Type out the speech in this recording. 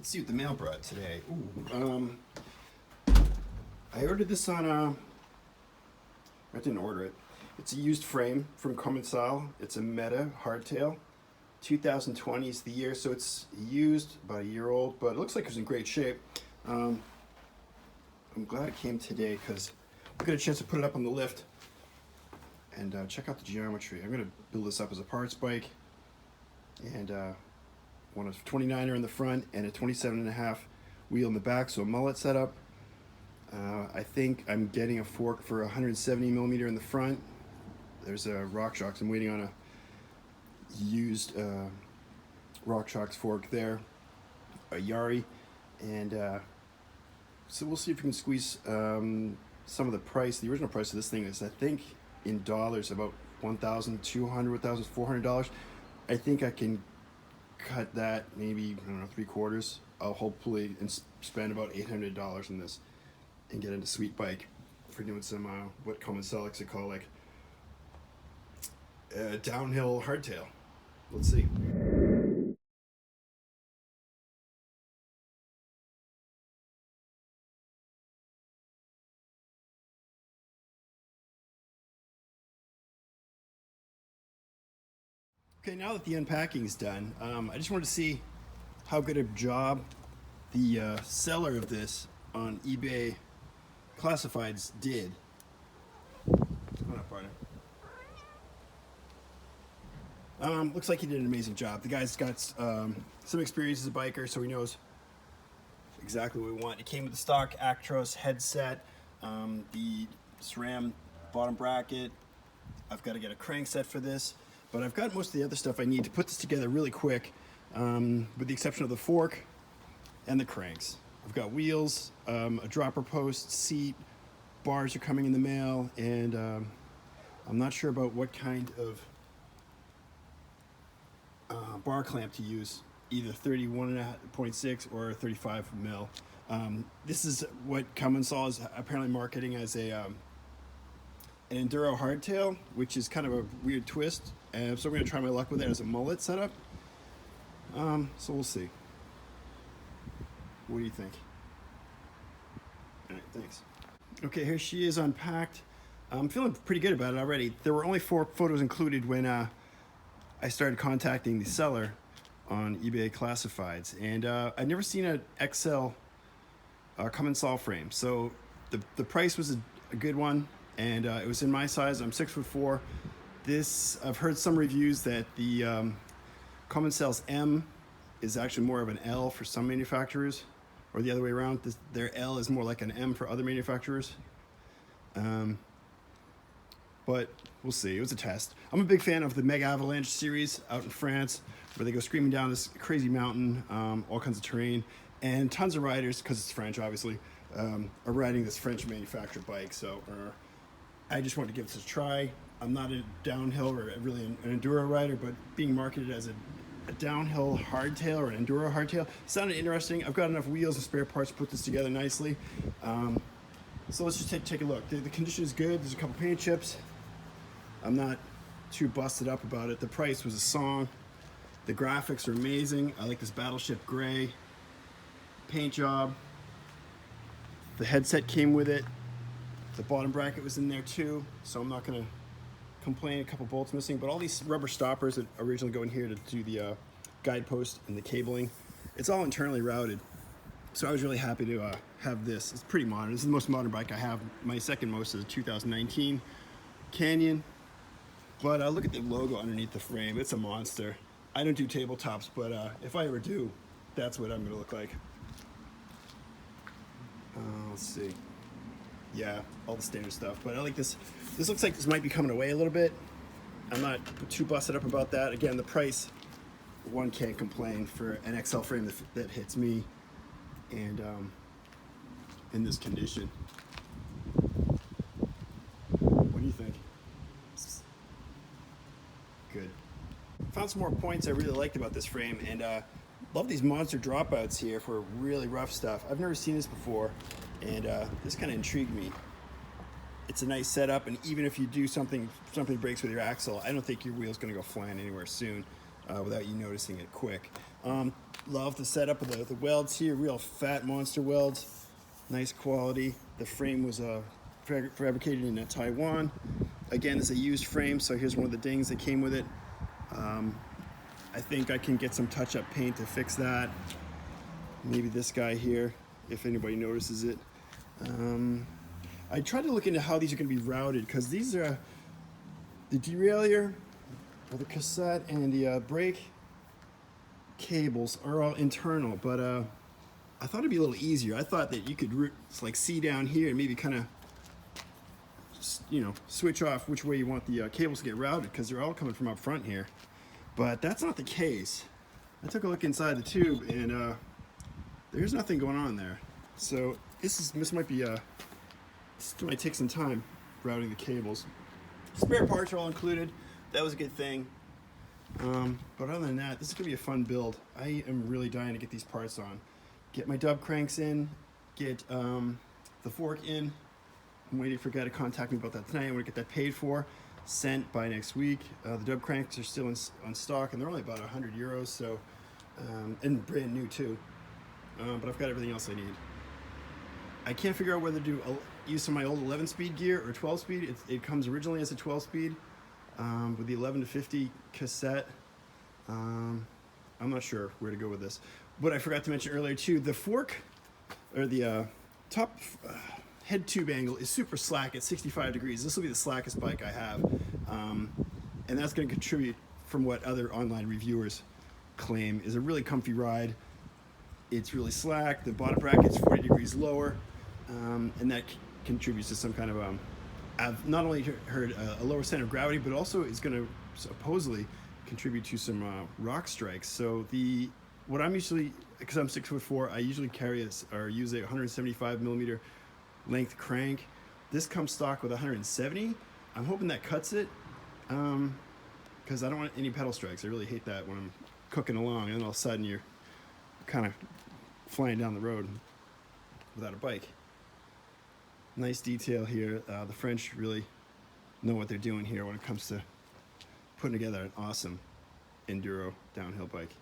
Let's see what the mail brought today. Ooh, I ordered this on, I didn't order it. It's a used frame from Commencal. It's a Meta hardtail. 2020 is the year, so it's used, about a year old, but it looks like it's in great shape. I'm glad it came today because I got a chance to put it up on the lift and check out the geometry. I'm going to build this up as a parts bike, and want a 29er in the front and a 27.5 wheel in the back, so a mullet setup. I think I'm getting a fork for 170 millimeter in the front. There's a RockShox. I'm waiting on a used RockShox fork there, a Yari, and so we'll see if we can squeeze some of the price. The original price of this thing is, I think, in dollars, about $1,200, $1,400. I think I can cut that maybe, I don't know, 3/4. I'll hopefully spend about $800 on this and get into sweet bike for doing some what Commencal likes to call like downhill hardtail. Let's see. Okay, now that the unpacking is done, I just wanted to see how good a job the seller of this on eBay Classifieds did. Come on up, partner. Looks like he did an amazing job. The guy's got some experience as a biker, so he knows exactly what we want. It came with the stock Actros headset, the SRAM bottom bracket. I've got to get a crank set for this, but I've got most of the other stuff I need to put this together really quick, with the exception of the fork and the cranks. I've got wheels, a dropper post, seat, bars are coming in the mail, and I'm not sure about what kind of bar clamp to use, either 31.6 or 35 mil. This is what Commencal is apparently marketing as an enduro hardtail, which is kind of a weird twist. So I'm going to try my luck with it as a mullet setup. So we'll see. What do you think? All right, thanks. Okay, here she is unpacked. I'm feeling pretty good about it already. There were only 4 photos included when I started contacting the seller on eBay Classifieds, and I'd never seen an XL Commencal frame, so the price was a good one, and it was in my size. I'm 6'4". This, I've heard some reviews that the Commencal's M is actually more of an L for some manufacturers, or the other way around. Their L is more like an M for other manufacturers. But we'll see. It was a test. I'm a big fan of the Mega Avalanche series out in France, where they go screaming down this crazy mountain, all kinds of terrain, and tons of riders, because it's French, obviously, are riding this French manufactured bike. So I just wanted to give this a try. I'm not a downhill or really an enduro rider, but being marketed as a downhill hardtail or an enduro hardtail sounded interesting. I've got enough wheels and spare parts to put this together nicely. So let's just take a look. The condition is good. There's a couple paint chips. I'm not too busted up about it. The price was a song. The graphics are amazing. I like this battleship gray paint job. The headset came with it. The bottom bracket was in there too, so I'm not gonna complain. A couple bolts missing, but all these rubber stoppers that originally go in here to do the guidepost and the cabling, it's all internally routed. So I was really happy to have this. It's pretty modern. This is the most modern bike I have. My second most is a 2019 Canyon. But look at the logo underneath the frame. It's a monster. I don't do tabletops, but if I ever do, that's what I'm going to look like. Let's see. Yeah, all the standard stuff. But I like this. This looks like this might be coming away a little bit. I'm not too busted up about that. Again, the price, one can't complain for an XL frame that hits me, and in this condition. What do you think? Good. Found some more points I really liked about this frame, and love these monster dropouts here for really rough stuff. I've never seen this before, and this kind of intrigued me. It's a nice setup, and even if you do something breaks with your axle, I don't think your wheel's going to go flying anywhere soon without you noticing it quick. Love the setup of the welds here, real fat monster welds, nice quality. The frame was fabricated in Taiwan. Again, it's a used frame, so here's one of the dings that came with it. I think I can get some touch-up paint to fix that. Maybe this guy here, if anybody notices it. I tried to look into how these are going to be routed, because these are the derailleur, or the cassette, and the brake cables are all internal, but I thought it'd be a little easier. I thought that you could like see down here and maybe kind of, you know, switch off which way you want the cables to get routed, because they're all coming from up front here. But that's not the case. I took a look inside the tube, and there's nothing going on there. So this might be this might take some time routing the cables. Spare parts are all included. That was a good thing. But other than that, this is gonna be a fun build. I am really dying to get these parts on. Get my dub cranks in, get the fork in. I'm waiting for a guy to contact me about that tonight. I want to get that paid for, sent by next week. The dub cranks are still on stock, and they're only about 100 euros, so, and brand new too. But I've got everything else I need. I can't figure out whether to use some of my old 11-speed gear or 12-speed. It comes originally as a 12-speed with the 11 to 50 cassette. I'm not sure where to go with this. But I forgot to mention earlier too, the fork, or the top head tube angle is super slack at 65 degrees. This will be the slackest bike I have. And that's going to contribute, from what other online reviewers claim, is a really comfy ride. It's really slack, the bottom bracket's 40 degrees lower, and that contributes to some kind of, I've not only heard a lower center of gravity, but also it's going to supposedly contribute to some rock strikes. So what I'm usually, because I'm 6'4", I usually carry or use a 175 millimeter length crank. This comes stock with 170. I'm hoping that cuts it, because I don't want any pedal strikes. I really hate that when I'm cooking along, and then all of a sudden you're kind of flying down the road without a bike. Nice detail here. The French really know what they're doing here when it comes to putting together an awesome enduro downhill bike.